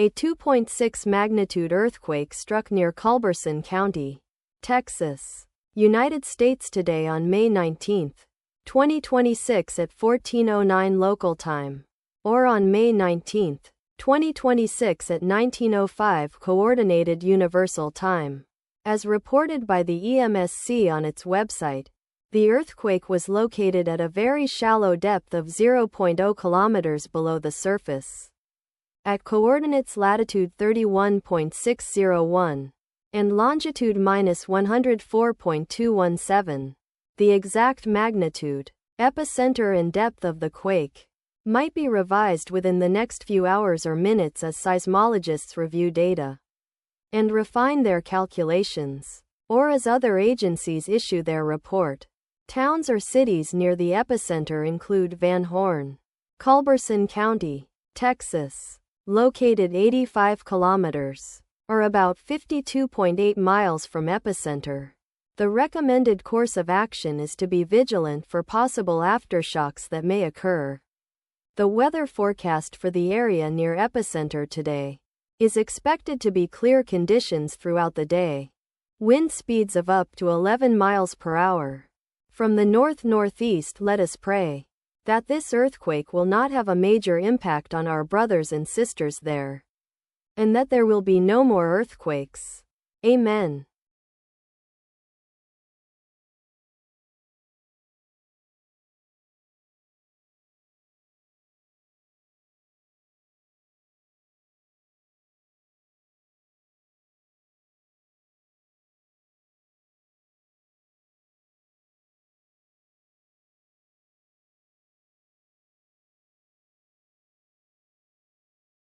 A 2.6 magnitude earthquake struck near Culberson County, Texas, United States today on May 19, 2026 at 14:09 local time, or on May 19, 2026 at 19:05 Coordinated Universal Time. As reported by the EMSC on its website, the earthquake was located at a very shallow depth of 0.0 kilometers below the surface, at coordinates latitude 31.601 and longitude -104.217. The exact magnitude, epicenter and depth of the quake might be revised within the next few hours or minutes as seismologists review data and refine their calculations, or as other agencies issue their report. Towns or cities near the epicenter include Van Horn, Culberson County, Texas, located 85 kilometers, or about 52.8 miles from epicenter. The recommended course of action is to be vigilant for possible aftershocks that may occur. The weather forecast for the area near epicenter today is expected to be clear conditions throughout the day. Wind speeds of up to 11 miles per hour. From the north-northeast, let us pray that this earthquake will not have a major impact on our brothers and sisters there, and that there will be no more earthquakes. Amen.